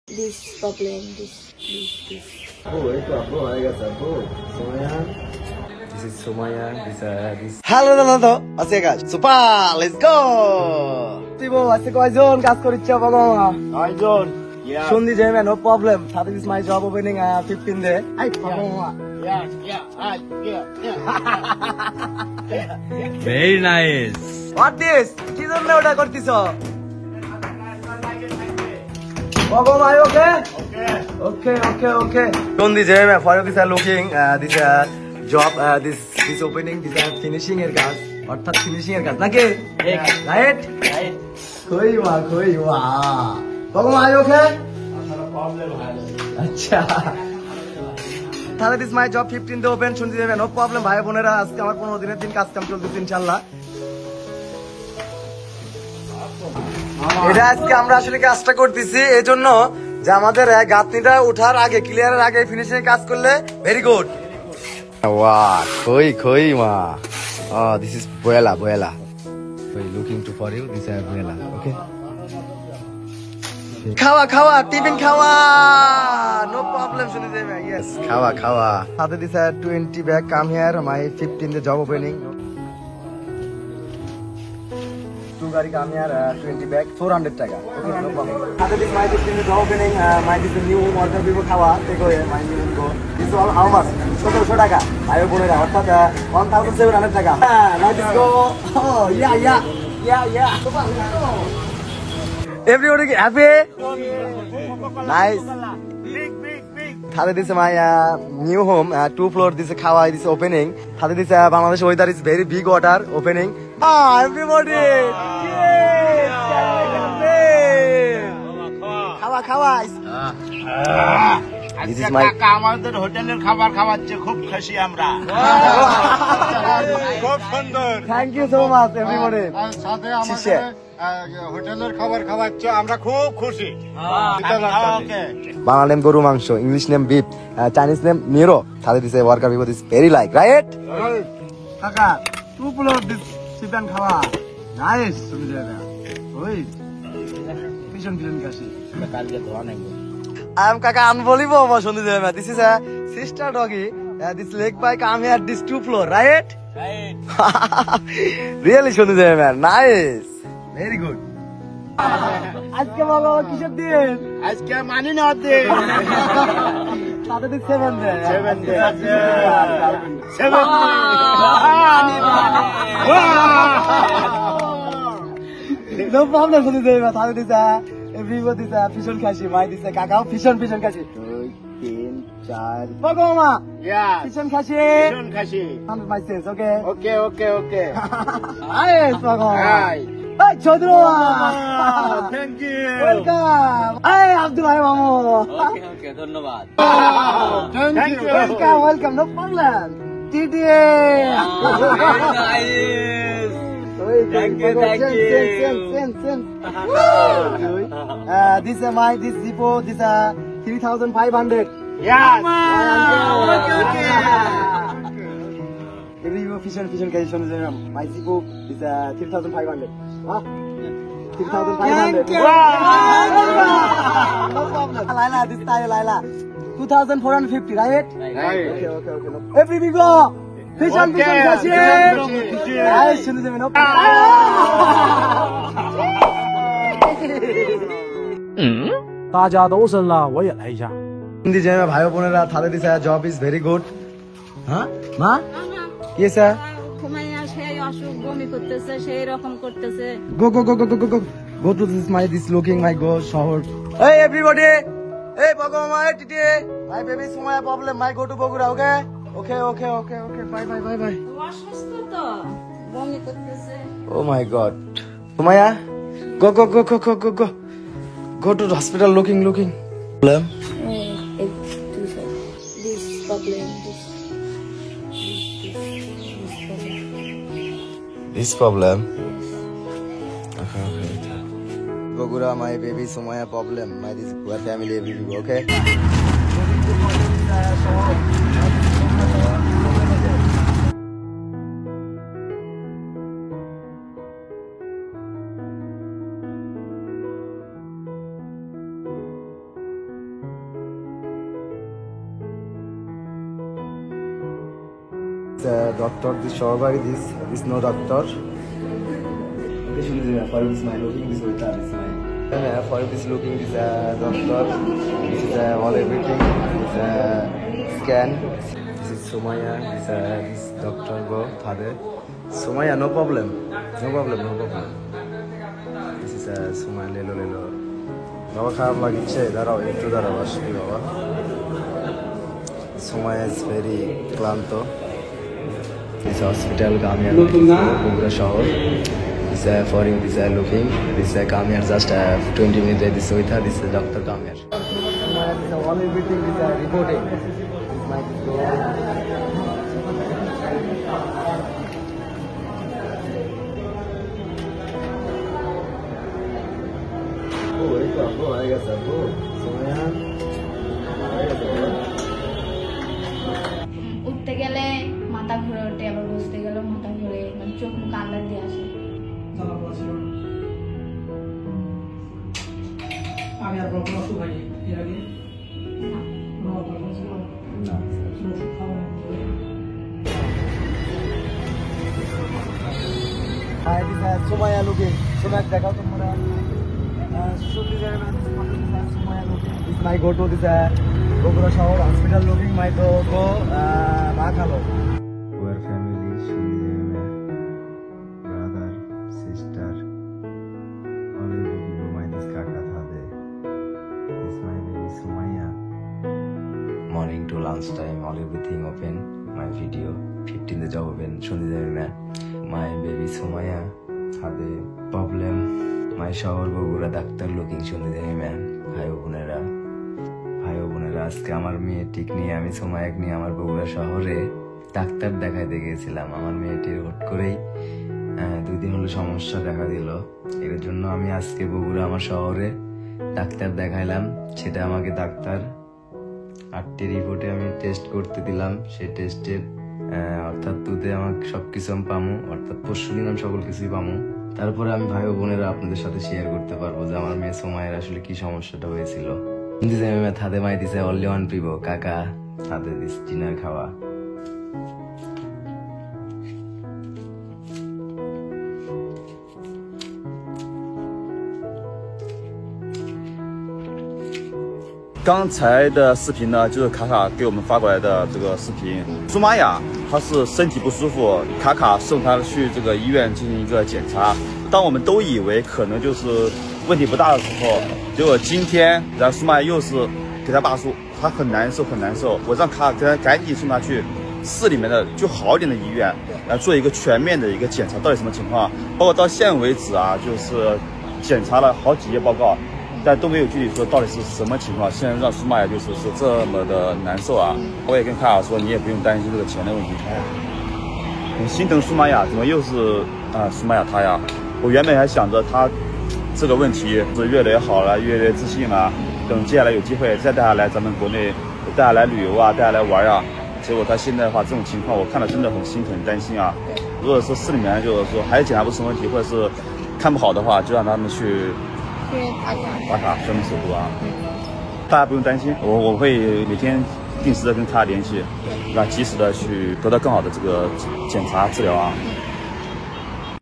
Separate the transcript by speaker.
Speaker 1: this problem, this.
Speaker 2: Oh, itu aku agak sabu. Sumaya. This is Sumaya. This.
Speaker 3: Hello, hello. Asik guys. Super. Let's go. Tibo, asik kaijon কাজ করিচ্ছা বাবা?
Speaker 2: Kaijon. Yeah.
Speaker 3: Shundi jeme, no problem. This is my job opening 15 day. Ay, বাবা.
Speaker 2: Very nice.
Speaker 3: What this? কি জন্য ওটা করতেছো? বাবা, are you okay? Okay. Shundi jeme, for this are looking this job this opening this finishing এর কাজ অর্থাৎ finishing এর কাজ নাকি? Right? কই ওয়া বাবা, are you okay? আচ্ছা তাহলে দিস মাই জব 15 তে ওপেন শুনতে যাবেন নো প্রবলেম ভাই বোনেরা আজকে আমার 15 দিনের দিন কাজ কাম চলতেছে ইনশাআল্লাহ এটা আজকে আমরা আসলে কাজটা করতেছি এজন্য যে আমাদের গাঁথনিটা ওঠার আগে ক্লিয়ারের আগে ফিনিশিং কাজ করলে ভেরি গুড ওয়া কই মা দিস ইজ বুয়েলা ওই looking to for you this is বুয়েলা ওকে খাওয়া টিফিন খাওয়া নো প্রবলেম শুনে যাবে ইয়েস খাওয়া সাথে this 20 bag come here my 15 the job opening two গাড়ি কাম হিয়ার 20 ব্যাগ 400 টাকা ওকে নো প্রবলেম সাথে this my 15 the job opening my this new order দিব খাওয়া take away my new go this all how much 1700 টাকা ভাই বোনেরা অর্থাৎ 1700 টাকা let's go yeah Everybody happy? Nice. Thade this my new home, 2 floor. This Kawa this opening. Thade this Bangladesh weather is very big water opening. Everybody. Kawa. This is my.
Speaker 2: আমাদের হোটেলের খাবার খাওয়াচ্ছে খুব খুশি আমরা খুব সুন্দর
Speaker 3: Thank you so much everybody.
Speaker 2: সাথে আমাদের হোটেলের খাবার খাওয়াচ্ছে আমরা খুব খুশি
Speaker 3: বাংলা নেম গরু মাংস English name beef Chinese name নিরো সাথে দিছে worker people this very like right কাকা 2 প্লেট দিস চিকেন খাওয়া নাইস তুমি জায়গা ওই ভীষণ কাশি
Speaker 2: কালকে ধোয়া নাই
Speaker 3: I'm Kaka unbelievable Shundi Jema. This is a sister doggy. This leg bike come here this 2 floor, right? Really Shundi Jema. Nice. Very good. আজকে বাবা কিসের দিন?
Speaker 2: আজকে মানি নেওয়ার দিন
Speaker 3: সাথে দিন 7 day.
Speaker 2: 7 day.
Speaker 3: No problem Shundi Jema. সাথে দিন everybody is fishon kashi. My this kakao fishon kashi. 2, 3, 4. Pagoma.
Speaker 2: Yeah.
Speaker 3: Fishon kashi. 100 my sense. Okay.
Speaker 2: Okay.
Speaker 3: Nice Pagoma.
Speaker 2: Hi.
Speaker 3: Hey Chodro.
Speaker 2: Thank you.
Speaker 3: Welcome. Hey Abdullah Mamu.
Speaker 2: Okay. ধন্যবাদ
Speaker 3: Thank you. Welcome. No problem. TT.
Speaker 2: Nice.
Speaker 3: Thank you. Same. This is this Zippo. This 3,500.
Speaker 2: Yeah.
Speaker 3: Okay. Every fishon kashi shonu jena. My Zippo is 3,500. 3,500. No problem. Laila, this time Laila. 2,450, right?
Speaker 2: Right.
Speaker 3: Okay. No. Every people. Fishon kashi. Nice shonu jena. No problem.
Speaker 4: 大家都生了，我也来一下。
Speaker 3: Hindi জেনে ভাই বোনেরা তাদের দিছে job is very good হ্যাঁ মা কি আছে
Speaker 1: ঘুমাইয়া সেই অসুখ বমি করতেছে সেই রকম করতেছে
Speaker 3: go to this my this looking my go শহর hey everybody hey Bagma hey TT my baby সময় problem my go to Bogura okay bye
Speaker 1: অসুস্থ তো বমি করতেছে
Speaker 3: oh my god Sumaiya go to the hospital looking problem
Speaker 1: this problem
Speaker 3: this problem okay Bogura my baby Sumaya problem my this poor family everybody okay The doctor, this Shawagari, this no doctor.
Speaker 2: Okay, Shuni, for this my looking, this with that is my.
Speaker 3: For this looking, this doctor. This is all everything. This scan. This is Sumaya. This doctor go Thade. Sumaya, no problem. No problem. This is Sumaya lelo. Baba kharap lagche. Darao ekটু darao আসবি baba. Sumaya is very klanto. This hospital Kamiar Bogora শহর. This for you, this looking. This Kamiar just 20 minutes. This Soita, this Dr. Kamiar. This all everything is reporting. This mic is
Speaker 2: I guess Abu. Somaya. I guess Abu.
Speaker 5: উঠতে গেলে মাথা ঘুরে ওঠে, আবার বসতে গেলে মাথা ঘুরে, মানে চোখ মুখ আন্দাজ দিয়ে আসে।
Speaker 6: আমি আর কোনো ওষুধ খাইনি এর আগে
Speaker 3: Hi, this is Sumaya looking. Sumaya, dekho tumhara. Sumaya looking. This my go to this Bogora শহর hospital looking. My to go Bakhalo. Our family, Shuni, brother, sister, all everything. My this kaka thade. This my baby Sumaya. Morning to lunch time, all everything open. My video 15 the job open. Shuni jayna. My baby Sumaya had a problem. My shower Bogora doctor looking Shuni jayna. Bhai বোনেরা আজকে আমার মেয়ে ঠিক নিয়ে আমি সোমায়াক নিয়ে আমার বগুড়া শহরে ডাক্তার দেখাইতে গিয়েছিলাম। আমার মেয়েটির হুট করেই 2 দিন হলো সমস্যা দেখা দিল। এর জন্য আমি আজকে বগুড়া আমার শহরে ডাক্তার দেখাইলাম। সেটা আমাকে ডাক্তার 8টি রিপোর্টে আমি টেস্ট করতে দিলাম। সেই টেস্টের অর্থাৎ দুধে আমাকে সবকিছু আমি পামু, অর্থাৎ পরশুদিন আমি সকল কিছুই পামু। তারপরে আমি ভাই ও বোনেরা আপনাদের সাথে শেয়ার করতে পারবো যে আমার মেয়ে সোমায়ের আসলে কি সমস্যাটা হয়েছিল। This is Thade Mai. This is only one people. Kaka Thade this dinner খাওয়া.
Speaker 7: 刚才的视频呢，就是卡卡给我们发过来的这个视频。苏玛雅她是身体不舒服，卡卡送她去这个医院进行一个检查。当我们都以为可能就是问题不大的时候，结果今天，然后苏玛雅又是给他爸说他很难受，我让卡卡跟他赶紧送他去市里面的就好一点的医院，来做一个全面的一个检查，到底什么情况？包括到现在为止啊，就是检查了好几页报告。但都没有具体说到底是什么情况，现在让苏玛雅就是这么的难受啊！我也跟卡卡说，你也不用担心这个钱的问题。很心疼苏玛雅，怎么又是苏玛雅她呀？我原本还想着她这个问题是越来越好了，越来越自信了，等接下来有机会再带她来咱们国内，带她来旅游啊，带她来玩啊。结果她现在的话这种情况，我看了真的很心疼很担心啊！如果说市里面就是说还检查不出问题，或者是看不好的话，就让他们去打卡专门手术啊，大家不用担心，我会每天定时的跟他联系，让及时的去得到更好的这个检查治疗啊。